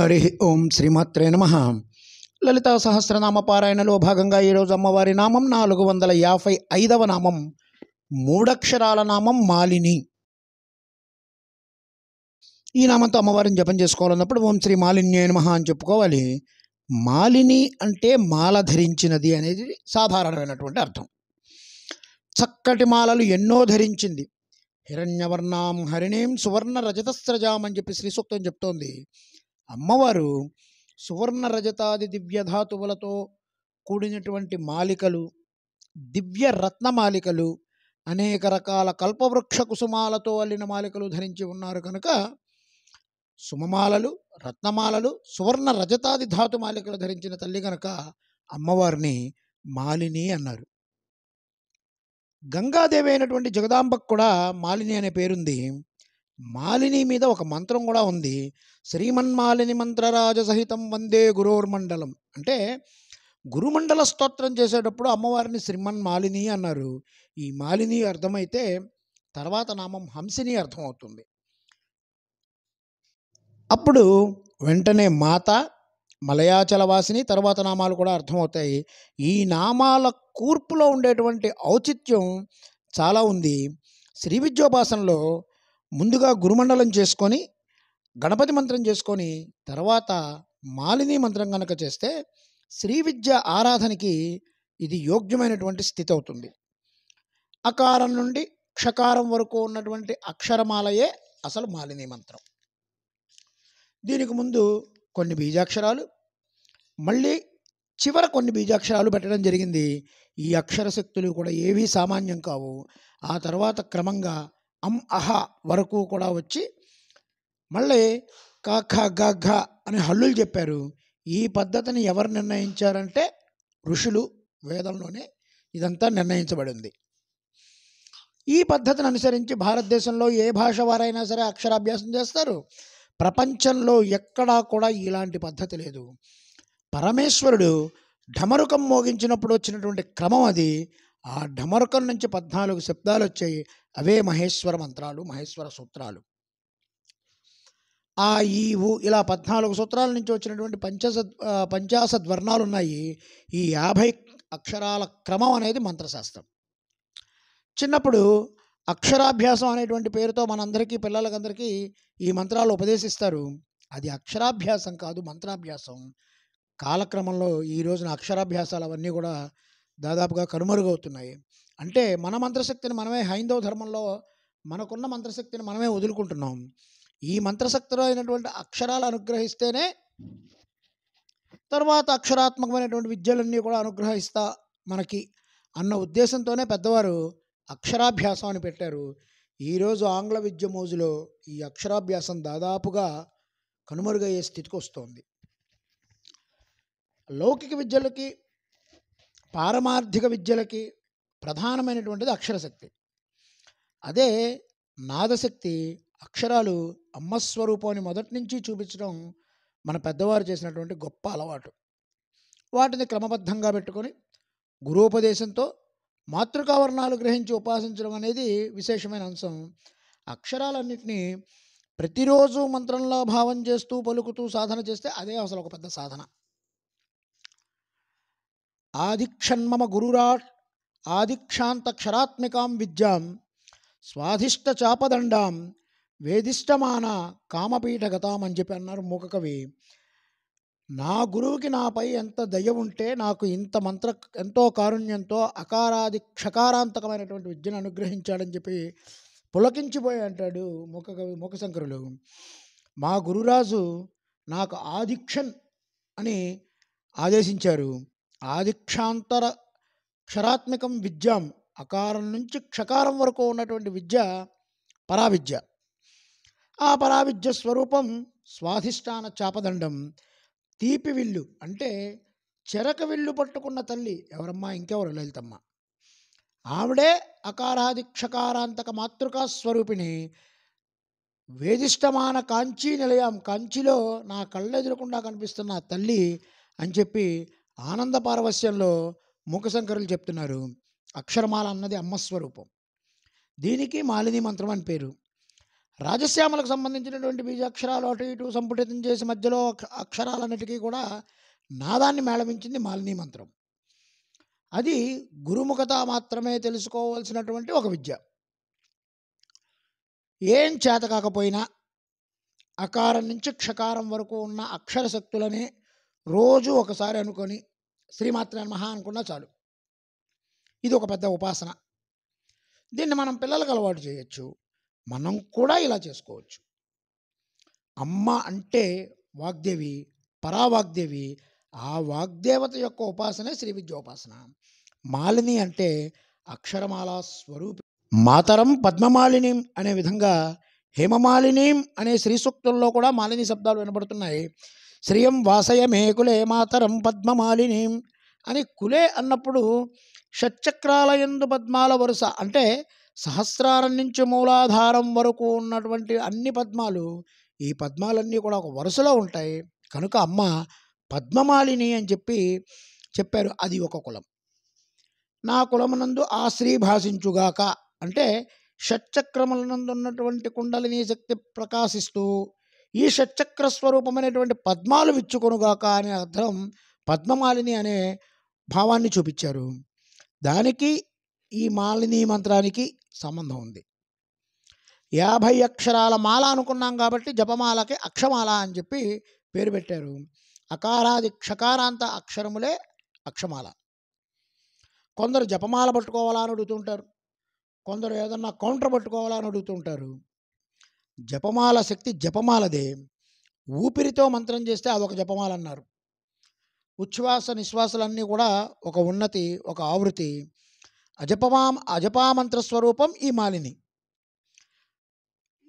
హరి ఓం శ్రీమాత్రే నమ. లలితా సహస్రనామ పారాయణలో భాగంగా ఈరోజు అమ్మవారి నామం 455వ నామం, మూడక్షరాల నామం మాలిని. ఈ నామంతో అమ్మవారిని జపం చేసుకోవాలన్నప్పుడు ఓం శ్రీ మాలిన్యే నమః అని చెప్పుకోవాలి. మాలిని అంటే మాల ధరించినది అనేది సాధారణమైనటువంటి అర్థం. చక్కటి మాలలు ఎన్నో ధరించింది. హిరణ్యవర్ణాం హరిణీం సువర్ణ రజతస్రజాం అని చెప్పి శ్రీ సూక్తం చెప్తోంది. అమ్మవారు సువర్ణ రజతాది దివ్యధాతువులతో కూడినటువంటి మాలికలు, దివ్య రత్నమాలికలు, అనేక రకాల కల్పవృక్ష కుసుమాలతో అల్లిన మాలికలు ధరించి ఉన్నారు కనుక సుమమాలలు, రత్నమాలలు, సువర్ణ రజతాది ధాతు మాలికలు ధరించిన తల్లి కనుక అమ్మవారిని మాలిని అన్నారు. గంగాదేవి అయినటువంటి జగదాంబకు కూడా మాలిని అనే పేరుంది. మాలిని మీద ఒక మంత్రం కూడా ఉంది. శ్రీమన్మాలిని మంత్రరాజ సహితం వందే గురోర్మండలం అంటే గురుమండల స్తోత్రం చేసేటప్పుడు అమ్మవారిని శ్రీమన్మాలిని అన్నారు. ఈ మాలిని అర్థమైతే తర్వాత నామం హంసిని అర్థమవుతుంది. అప్పుడు వెంటనే మాత, మలయాచలవాసిని తర్వాత నామాలు కూడా అర్థమవుతాయి. ఈ నామాల కూర్పులో ఉండేటువంటి ఔచిత్యం చాలా ఉంది. శ్రీ విద్యోపాసనలో ముందుగా గురుమండలం చేసుకొని గణపతి మంత్రం చేసుకొని తర్వాత మాలిని మంత్రం కనుక చేస్తే శ్రీ విద్య ఆరాధనకి ఇది యోగ్యమైనటువంటి స్థితి అవుతుంది. అకారం నుండి క్షకారం వరకు ఉన్నటువంటి అక్షరమాలయే అసలు మాలిని మంత్రం. దీనికి ముందు కొన్ని బీజాక్షరాలు, మళ్ళీ చివర కొన్ని బీజాక్షరాలు పెట్టడం జరిగింది. ఈ అక్షర శక్తులు కూడా ఏవీ సామాన్యం కావు. ఆ తర్వాత క్రమంగా అహ వరకు కూడా వచ్చి మళ్ళీ క ఖ గ ఘ అని హల్లులు చెప్పారు. ఈ పద్ధతిని ఎవరు నిర్ణయించారంటే ఋషులు. వేదంలోనే ఇదంతా నిర్ణయించబడింది. ఈ పద్ధతిని అనుసరించి భారతదేశంలో ఏ భాష వారైనా సరే అక్షరాభ్యాసం చేస్తారు. ప్రపంచంలో ఎక్కడా కూడా ఇలాంటి పద్ధతి లేదు. పరమేశ్వరుడు ఢమరుకం మోగించినప్పుడు వచ్చినటువంటి క్రమం అది. ఆ ఢమరుకం నుంచి 14 శబ్దాలు వచ్చాయి. అవే మహేశ్వర మంత్రాలు, మహేశ్వర సూత్రాలు. ఆ ఈ ఊ ఇలా 14 సూత్రాల నుంచి వచ్చినటువంటి పంచాశద్వర్ణాలు ఉన్నాయి. ఈ 50 అక్షరాల క్రమం అనేది మంత్రశాస్త్రం. చిన్నప్పుడు అక్షరాభ్యాసం అనేటువంటి పేరుతో మనందరికీ, పిల్లలకందరికీ ఈ మంత్రాలు ఉపదేశిస్తారు. అది అక్షరాభ్యాసం కాదు, మంత్రాభ్యాసం. కాలక్రమంలో ఈ రోజున అక్షరాభ్యాసాలు అవన్నీ కూడా దాదాపుగా కనుమరుగవుతున్నాయి. అంటే మన మంత్రశక్తిని మనమే, హైందవ ధర్మంలో మనకున్న మంత్రశక్తిని మనమే వదులుకుంటున్నాం. ఈ మంత్రశక్తిలో అయినటువంటి అక్షరాలు అనుగ్రహిస్తేనే తర్వాత అక్షరాత్మకమైనటువంటి విద్యలన్నీ కూడా అనుగ్రహిస్తా మనకి అన్న ఉద్దేశంతోనే పెద్దవారు అక్షరాభ్యాసం అని పెట్టారు. ఈరోజు ఆంగ్ల విద్య మోజులో ఈ అక్షరాభ్యాసం దాదాపుగా కనుమరుగయ్యే స్థితికి వస్తోంది. లౌకిక విద్యలకి, పారమార్థిక విద్యలకి ప్రధానమైనటువంటిది అక్షరశక్తి. అదే నాదశక్తి, అక్షరాలు అమ్మస్వరూపాన్ని మొదటి నుంచి చూపించడం మన పెద్దవారు చేసినటువంటి గొప్ప అలవాటు. వాటిని క్రమబద్ధంగా పెట్టుకొని గురూపదేశంతో మాతృకావర్ణాలు గ్రహించి ఉపాసించడం అనేది విశేషమైన అంశం. అక్షరాలన్నింటినీ ప్రతిరోజు మంత్రంలో భావం చేస్తూ పలుకుతూ సాధన చేస్తే అదే అసలు ఒక పెద్ద సాధన. ఆదిక్షన్మమ గురురాట్ ఆదిక్షాంతక్షరాత్మికాం విద్యాం స్వాధిష్ట చాపదండాం వేదిష్టమాన కామపీఠగతాం అని చెప్పి అన్నారు మూకకవి. నా గురువుకి నాపై ఎంత దయ ఉంటే నాకు ఎంతో కారుణ్యంతో అకారాది క్షకారాంతకమైనటువంటి విద్యను అనుగ్రహించాడని చెప్పి పులకించిపోయి అంటాడు మూకకవి, మూకశంకరులు. మా గురురాజు నాకు ఆదిక్షన్ అని ఆదేశించారు. ఆదిక్షాంతర క్షరాత్మికం విద్యాం, అకారం నుంచి క్షకారం వరకు ఉన్నటువంటి విద్య పరావిద్య. ఆ పరావిద్య స్వరూపం స్వాధిష్టాన చాపదండం. తీపి విల్లు అంటే చెరక విల్లు పట్టుకున్న తల్లి ఎవరమ్మా? ఇంకెవరు? లలితమ్మ. ఆవిడే అకారాది క్షకారాంతక మాతృకా స్వరూపిణి. వేదిష్టమాన కాంచీ నిలయం, కాంచీలో నా కళ్ళెదురకుండా కనిపిస్తున్న తల్లి అని చెప్పి ఆనంద పారవస్యంలో మూకశంకరులు చెప్తున్నారు. అక్షరమాల అన్నది అమ్మస్వరూపం. దీనికి మాలిని మంత్రం అని పేరు. రాజశ్యామలకు సంబంధించినటువంటి బీజాక్షరాలు అటు ఇటు సంపుటితం చేసి మధ్యలో అక్షరాలన్నిటికీ కూడా నాదాన్ని మేళవించింది మాలిని మంత్రం. అది గురుముఖత మాత్రమే తెలుసుకోవాల్సినటువంటి ఒక విద్య. ఏం చేత కాకపోయినా అకారం నుంచి క్షకారం వరకు ఉన్న అక్షర శక్తులని రోజు ఒకసారి అనుకొని శ్రీమాత్రే నమః అనుకున్నా చాలు. ఇది ఒక పెద్ద ఉపాసన. దీన్ని మనం పిల్లలకు అలవాటు చేయొచ్చు, మనం కూడా ఇలా చేసుకోవచ్చు. అమ్మ అంటే వాగ్దేవి, పరావాగ్దేవి. ఆ వాగ్దేవత యొక్క ఉపాసనే శ్రీ విద్యోపాసన. మాలిని అంటే అక్షరమాల స్వరూపి. మాతరం పద్మమాలినీం అనే విధంగా హేమమాలినీం అనే శ్రీ సూక్తంలో కూడా మాలిని శబ్దాలు వినబడుతున్నాయి. శ్రియం వాసయ మే కులే మాతరం పద్మమాలినీం అని కులే అన్నప్పుడు షట్చక్రాల యందు పద్మాల వరుస అంటే సహస్రారం నుంచి మూలాధారం వరకు ఉన్నటువంటి అన్ని పద్మాలు, ఈ పద్మాలన్నీ కూడా ఒక వరుసలో ఉంటాయి. కనుక అమ్మ పద్మమాలిని అని చెప్పారు. అది ఒక కులం. నా కులమునందు ఆ శ్రీ భాషించుగాక అంటే షట్చక్రములనందు ఉన్నటువంటి కుండలిని శక్తి ప్రకాశిస్తూ ఈ షట్చక్ర స్వరూపమైనటువంటి పద్మాలు విచ్చుకొనుగాక అనే అర్థం పద్మమాలిని అనే భావాన్ని చూపించారు. దానికి ఈ మాలిని మంత్రానికి సంబంధం ఉంది. 50 అక్షరాల మాల అనుకున్నాం కాబట్టి జపమాలకి అక్షమాల అని చెప్పి పేరు పెట్టారు. అకారాది క్షకారాంత అక్షరములే అక్షమాల. కొందరు జపమాల పట్టుకోవాలా అని అడుగుతుంటారు, కొందరు ఏదన్నా కౌంటర్ పట్టుకోవాలా అని అడుగుతుంటారు. జపమాల శక్తి జపమాలదే. ఊపిరితో మంత్రం చేస్తే అదొక జపమాల అన్నారు. ఉచ్ఛ్వాస నిశ్వాసాలన్నీ కూడా ఒక ఉన్నతి, ఒక ఆవృత్తి. అజపామంత్ర స్వరూపం ఈ మాలిని.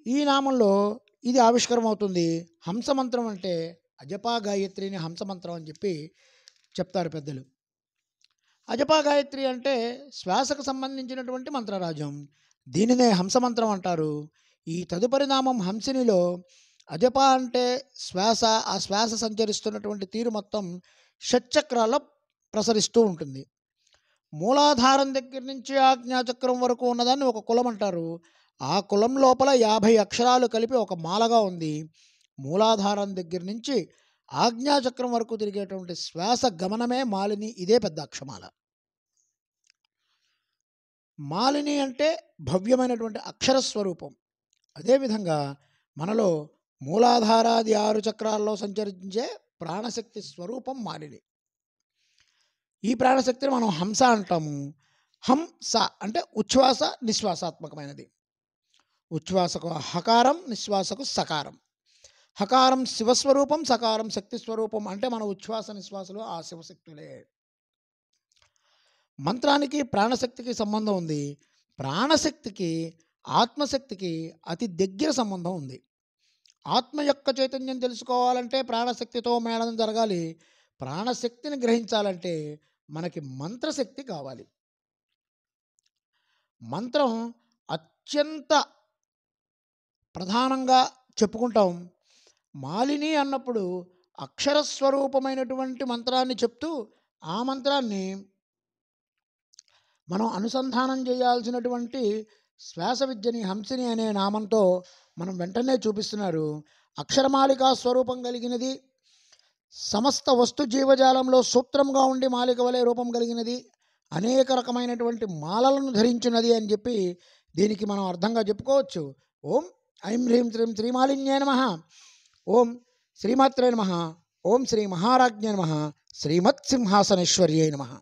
ఈ నామంలో ఇది ఆవిష్కారం అవుతుంది. హంసమంత్రం అంటే అజపా గాయత్రిని హంసమంత్రం అని చెప్పి చెప్తారు పెద్దలు. అజపా గాయత్రి అంటే శ్వాసకు సంబంధించినటువంటి మంత్రరాజం. దీనినే హంసమంత్రం అంటారు. ఈ తదుపరి నామం హంసినిలో అజపా అంటే శ్వాస, ఆ శ్వాస సంచరిస్తున్నటువంటి తీరు మొత్తం షట్చక్రాల్లో ప్రసరిస్తూ ఉంటుంది. మూలాధారం దగ్గర నుంచి ఆజ్ఞాచక్రం వరకు ఉన్నదాన్ని ఒక కులం అంటారు. ఆ కులం లోపల 50 అక్షరాలు కలిపి ఒక మాలగా ఉంది. మూలాధారం దగ్గర నుంచి ఆజ్ఞాచక్రం వరకు తిరిగేటువంటి శ్వాస గమనమే మాలిని. ఇదే పెద్ద అక్షమాల. మాలిని అంటే భవ్యమైనటువంటి అక్షర స్వరూపం. అదేవిధంగా మనలో మూలాధారాది 6 చక్రాల్లో సంచరించే ప్రాణశక్తి స్వరూపం మాలిని. ఈ ప్రాణశక్తిని మనం హంస అంటాము. హంస అంటే ఉచ్ఛ్వాస నిశ్వాసాత్మకమైనది. ఉచ్ఛ్వాసకు హకారం, నిశ్వాసకు సకారం. హకారం శివస్వరూపం, సకారం శక్తి స్వరూపం. అంటే మన ఉచ్ఛ్వాస నిశ్వాసలు ఆ శివశక్తులే. మంత్రానికి ప్రాణశక్తికి సంబంధం ఉంది. ప్రాణశక్తికి ఆత్మశక్తికి అతి దగ్గర సంబంధం ఉంది. ఆత్మ యొక్క చైతన్యం తెలుసుకోవాలంటే ప్రాణశక్తితో మేళనం జరగాలి. ప్రాణశక్తిని గ్రహించాలంటే మనకి మంత్రశక్తి కావాలి. మంత్రం అత్యంత ప్రధానంగా చెప్పుకుంటాం. మాలిని అన్నప్పుడు అక్షరస్వరూపమైనటువంటి మంత్రాన్ని చెప్తూ ఆ మంత్రాన్ని మనం అనుసంధానం చేయాల్సినటువంటి శ్వాస విద్యని హంసిని అనే నామంతో మనం వెంటనే చూపిస్తున్నారు. అక్షరమాలికా స్వరూపం కలిగినది, సమస్త వస్తు జీవజాలంలో సూత్రంగా ఉండి మాలిక వలె రూపం కలిగినది, అనేక రకమైనటువంటి మాలలను ధరించినది అని చెప్పి దీనికి మనం అర్థంగా చెప్పుకోవచ్చు. ఓం ఐం హ్రీం శ్రీం శ్రీమాలిన్యే నమః. ఓం శ్రీమాత్రే నమః. ఓం శ్రీ మహారాజ్ఞే నమః. శ్రీమత్సింహాసనేశ్వర్యై నమః.